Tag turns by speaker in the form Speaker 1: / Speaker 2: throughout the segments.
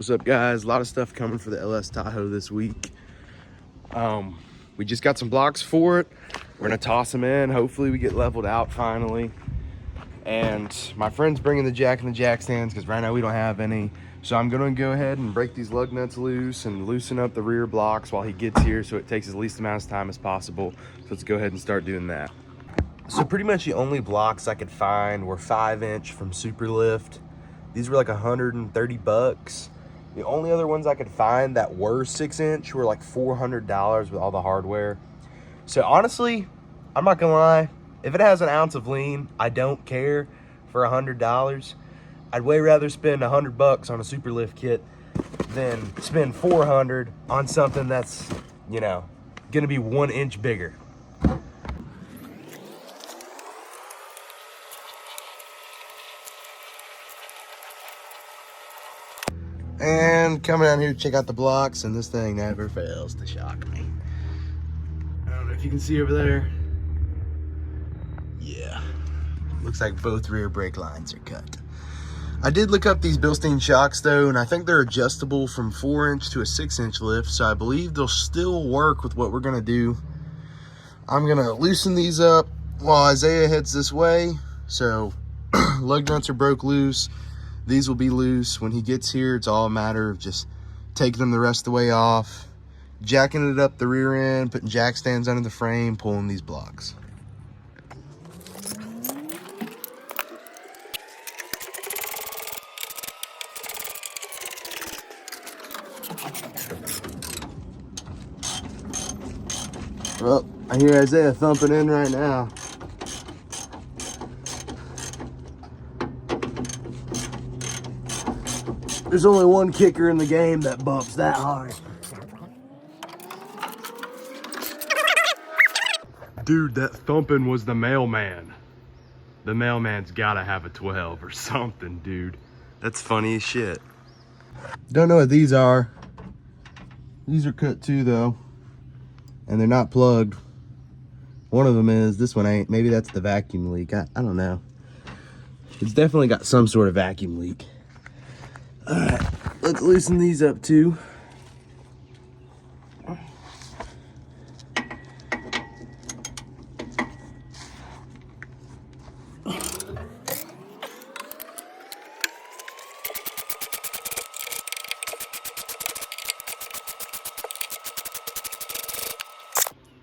Speaker 1: What's up, guys? A lot of stuff coming for the LS Tahoe this week. We just got some blocks for it. We're gonna toss them in. Hopefully we get leveled out finally. And my friend's bringing the jack and the jack stands because right now we don't have any. So I'm gonna go ahead and break these lug nuts loose and loosen up the rear blocks while he gets here so it takes as least amount of time as possible. So let's go ahead and start doing that. So pretty much the only blocks I could find were 5-inch from Superlift. These were like 130 bucks. The only other ones I could find that were 6-inch were like $400 with all the hardware. So honestly, I'm not gonna lie, if it has an ounce of lean, I don't care for $100. I'd way rather spend 100 bucks on a Superlift kit than spend 400 on something that's, you know, gonna be 1 inch bigger. And coming out here to check out the blocks, and this thing never fails to shock me. I don't know if you can see over there. Yeah, looks like both rear brake lines are cut. I did look up these Bilstein shocks though, and I think they're adjustable from 4-inch to a 6-inch lift, so I believe they'll still work with what we're gonna do. I'm gonna loosen these up while Isaiah heads this way. So lug nuts are broke loose. These will be loose. When he gets here, it's all a matter of just taking them the rest of the way off, jacking it up the rear end, putting jack stands under the frame, pulling these blocks. Well, I hear Isaiah thumping in right now. There's only one kicker in the game that bumps that hard. Dude, that thumping was the mailman. The mailman's gotta have a 12 or something, dude. That's funny as shit. Don't know what these are. These are cut too, though. And they're not plugged. One of them is, this one ain't. Maybe that's the vacuum leak. I don't know. It's definitely got some sort of vacuum leak. All right, let's loosen these up too.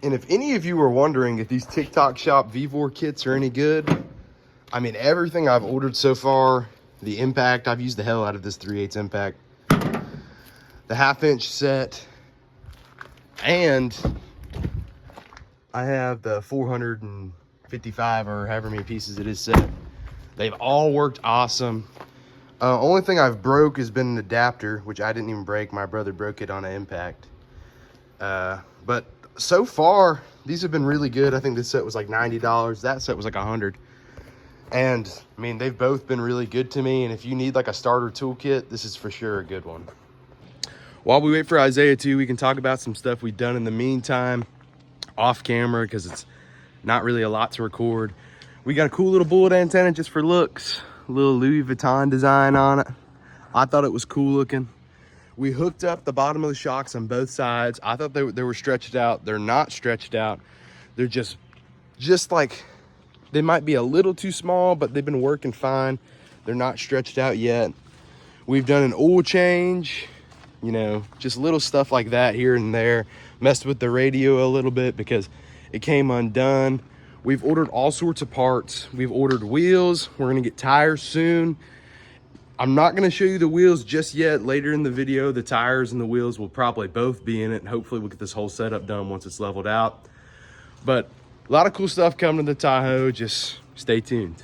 Speaker 1: And if any of you were wondering if these TikTok Shop VVOR kits are any good, I mean, everything I've ordered so far, the impact, I've used the hell out of this 3/8 impact, the 1/2-inch set, and I have the 455 or however many pieces it is set. They've all worked awesome. Only thing I've broke has been an adapter, which I didn't even break. My brother broke it on an impact. But so far, these have been really good. I think this set was like $90. That set was like $100. And I mean, they've both been really good to me. And if you need like a starter toolkit, this is for sure a good one. While we wait for Isaiah too, we can talk about some stuff we've done in the meantime off camera, because it's not really a lot to record. We got a cool little bullet antenna just for looks, a little Louis Vuitton design on it. I thought it was cool looking. We hooked up the bottom of the shocks on both sides. I thought they were stretched out. They're not stretched out. They're just like, they might be a little too small, but they've been working fine. They're not stretched out yet. We've done an oil change, you know, just little stuff like that here and there. Messed with the radio a little bit because it came undone. We've ordered all sorts of parts. We've ordered wheels. We're gonna get tires soon. I'm not gonna show you the wheels just yet. Later in the video, the tires and the wheels will probably both be in it, and hopefully we'll get this whole setup done once it's leveled out. But a lot of cool stuff coming to the Tahoe. Just stay tuned.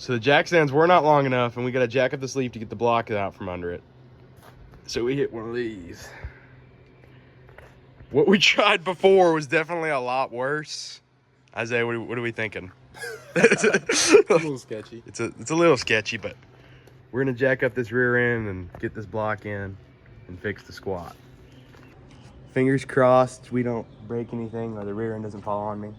Speaker 1: So the jack stands were not long enough, and we got to jack up the sleeve to get the block out from under it. So we hit one of these. What we tried before was definitely a lot worse. Isaiah, what are we thinking?
Speaker 2: It's a little sketchy.
Speaker 1: It's a little sketchy, but we're gonna jack up this rear end and get this block in and fix the squat. Fingers crossed we don't break anything or the rear end doesn't fall on me.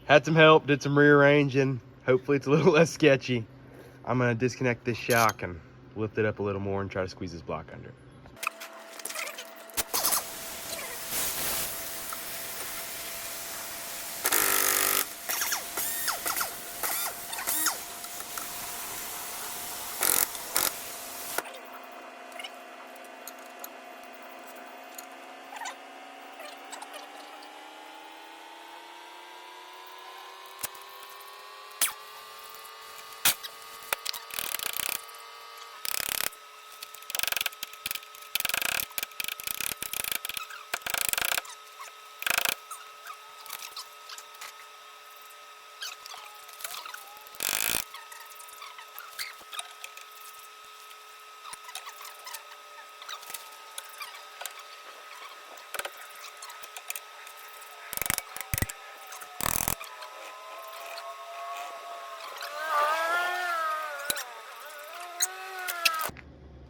Speaker 1: Had some help, did some rearranging. Hopefully it's a little less sketchy. I'm gonna disconnect this shock and lift it up a little more and try to squeeze this block under.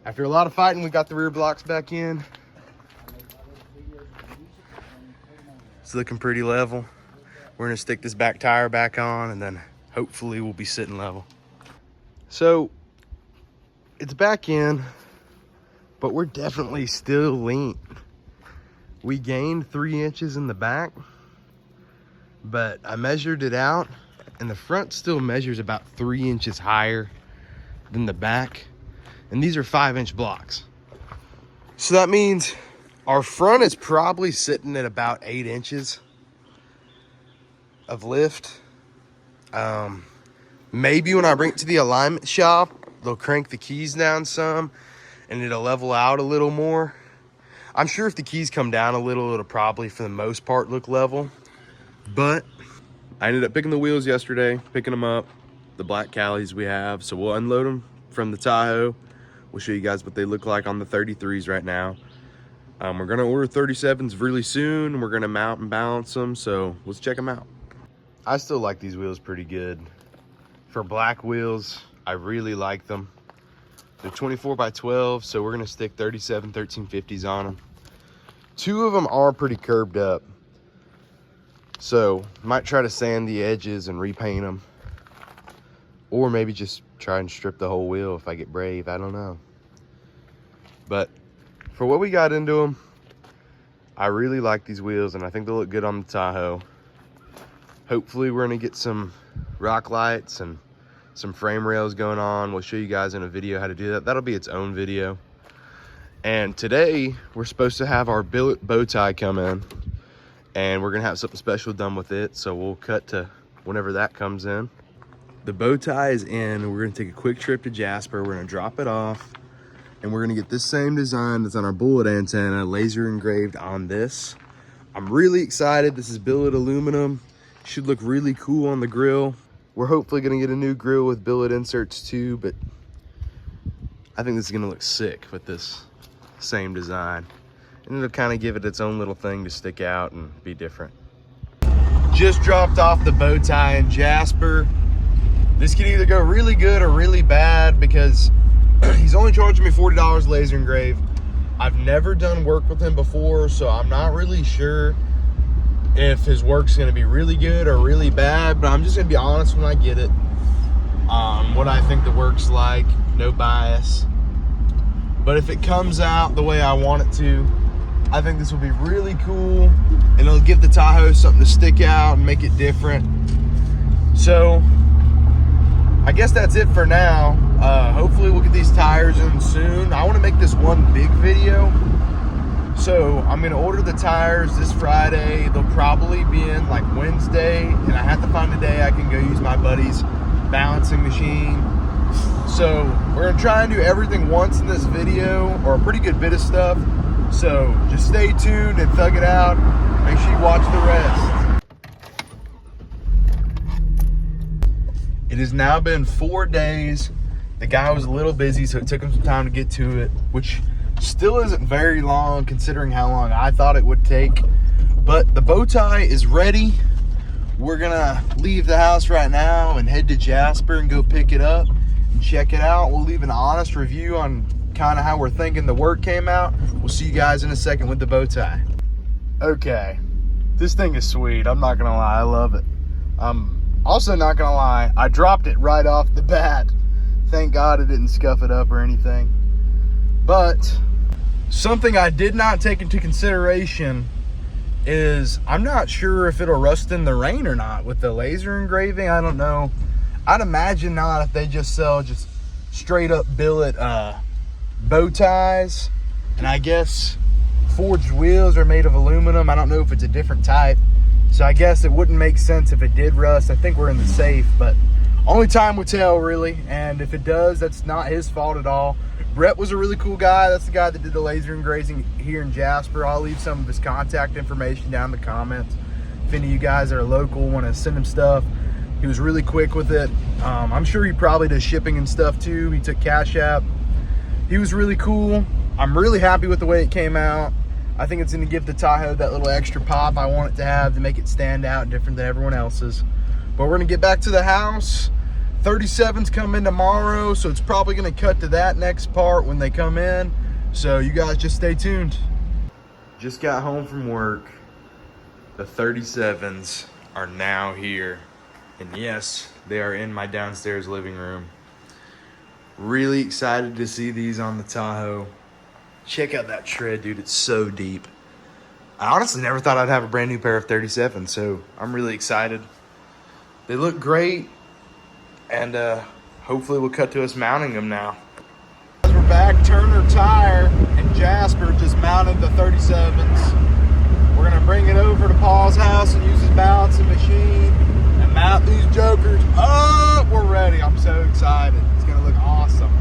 Speaker 1: After a lot of fighting, we got the rear blocks back in. It's looking pretty level. We're gonna stick this back tire back on and then hopefully we'll be sitting level. So it's back in, but we're definitely still lean. We gained 3 inches in the back, but I measured it out and the front still measures about 3 inches higher than the back. And these are 5-inch blocks. So that means our front is probably sitting at about 8 inches of lift. Maybe when I bring it to the alignment shop, they'll crank the keys down some and it'll level out a little more. I'm sure if the keys come down a little, it'll probably for the most part look level. But I ended up picking the wheels yesterday, picking them up, the black Calis we have. So we'll unload them from the Tahoe. We'll show you guys what they look like on the 33s right now. We're gonna order 37s really soon. We're gonna mount and balance them, so let's check them out. I still like these wheels pretty good. For black wheels, I really like them. They're 24 by 12, so we're gonna stick 37 1350s on them. 2 of them are pretty curved up, so might try to sand the edges and repaint them. Or maybe just try and strip the whole wheel if I get brave, I don't know. But for what we got into them, I really like these wheels and I think they look good on the Tahoe. Hopefully we're gonna get some rock lights and some frame rails going on. We'll show you guys in a video how to do that. That'll be its own video. And today we're supposed to have our billet bow tie come in and we're gonna have something special done with it. So we'll cut to whenever that comes in. The bow tie is in. We're gonna take a quick trip to Jasper. We're gonna drop it off and we're gonna get this same design that's on our bullet antenna laser engraved on this. I'm really excited. This is billet aluminum. Should look really cool on the grill. We're hopefully gonna get a new grill with billet inserts too, but I think this is gonna look sick with this same design. And it'll kind of give it its own little thing to stick out and be different. Just dropped off the bow tie in Jasper. This could either go really good or really bad because He's only charging me $40 laser engrave. I've never done work with him before, so I'm not really sure if his work's gonna be really good or really bad, but I'm just gonna be honest when I get it. What I think the work's like, no bias. But if it comes out the way I want it to, I think this will be really cool, and it'll give the Tahoe something to stick out and make it different. So I guess that's it for now. Hopefully we'll get these tires in soon. I want to make this one big video. So I'm going to order the tires this Friday. They'll probably be in like Wednesday, and I have to find a day I can go use my buddy's balancing machine. So we're going to try and do everything once in this video, or a pretty good bit of stuff. So just stay tuned and thug it out. Make sure you watch the rest. It has now been 4 days. The guy was a little busy, so it took him some time to get to it, which still isn't very long considering how long I thought it would take. But the bow tie is ready. We're gonna leave the house right now and head to Jasper and go pick it up and check it out. We'll leave an honest review on kind of how we're thinking the work came out. We'll see you guys in a second with the bow tie. Okay, this thing is sweet. I'm not gonna lie, I love it. I'm also not gonna lie, I dropped it right off the bat. Thank God it didn't scuff it up or anything. But something I did not take into consideration is I'm not sure if it'll rust in the rain or not with the laser engraving. I don't know. I'd imagine not if they just sell just straight up billet bow ties. And I guess forged wheels are made of aluminum. I don't know if it's a different type. So I guess it wouldn't make sense if it did rust. I think we're in the safe, but only time will tell really. And if it does, that's not his fault at all. Brett was a really cool guy. That's the guy that did the laser engraving here in Jasper. I'll leave some of his contact information down in the comments. If any of you guys that are local want to send him stuff, he was really quick with it. I'm sure he probably does shipping and stuff too. He took Cash App. He was really cool. I'm really happy with the way it came out. I think it's going to give the Tahoe that little extra pop I want it to have to make it stand out different than everyone else's. But we're going to get back to the house. 37's coming tomorrow, so it's probably going to cut to that next part when they come in. So you guys just stay tuned. Just got home from work. The 37s are now here. And yes, they are in my downstairs living room. Really excited to see these on the Tahoe. Check out that tread, dude. It's so deep. I honestly never thought I'd have a brand new pair of 37s, so I'm really excited. They look great. And hopefully we'll cut to us mounting them now. We're back. Turner Tire and Jasper just mounted the 37s. We're gonna bring it over to Paul's house and use his balancing machine and mount these jokers up. We're ready. I'm so excited. It's gonna look awesome.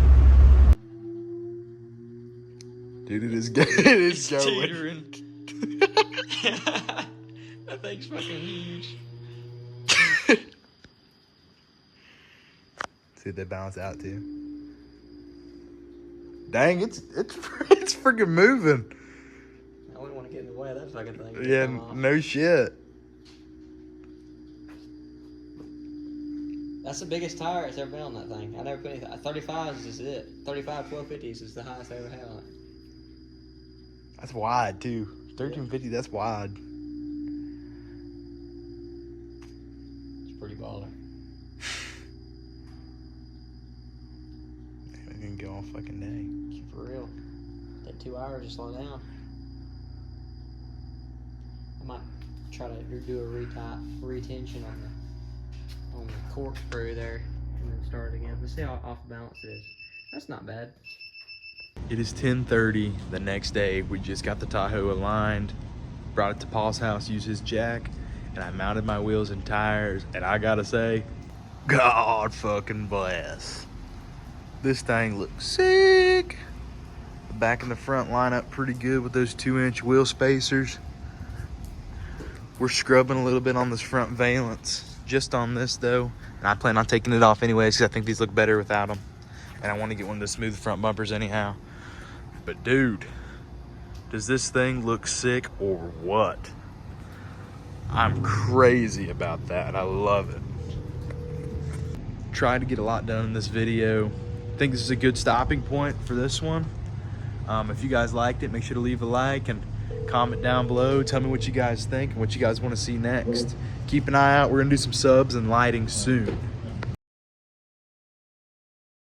Speaker 1: Dude, it is good. It is going.
Speaker 2: That thing's fucking huge.
Speaker 1: See if they balance out too. Dang, it's freaking moving.
Speaker 2: I wouldn't want to get in the way of that fucking thing.
Speaker 1: Yeah, no shit.
Speaker 2: That's the biggest tire it's ever been on that thing. I never put anything. 35s is it. 35 1250s is the highest I ever had on it.
Speaker 1: That's wide too. 1350, that's wide.
Speaker 2: It's pretty baller.
Speaker 1: We can go all fucking day.
Speaker 2: For real. That 2 hours to slow down. I might try to do a retention on the corkscrew there and then start it again. Let's see how off balance it is. That's not bad.
Speaker 1: It is 10:30 the next day. We just got the Tahoe aligned, brought it to Paul's house, used his jack, and I mounted my wheels and tires. And I gotta say, God fucking bless. This thing looks sick. The back and the front line up pretty good with those 2-inch wheel spacers. We're scrubbing a little bit on this front valance, just on this though. And I plan on taking it off anyways because I think these look better without them. And I want to get one of the smooth front bumpers anyhow. But dude, does this thing look sick or what? I'm crazy about that. I love it. Tried to get a lot done in this video.
Speaker 3: think this is a good stopping point for this one. If you guys liked it, make sure to leave a like and comment down below. Tell me what you guys think and what you guys want to see next. Keep an eye out. We're going to do some subs and lighting soon.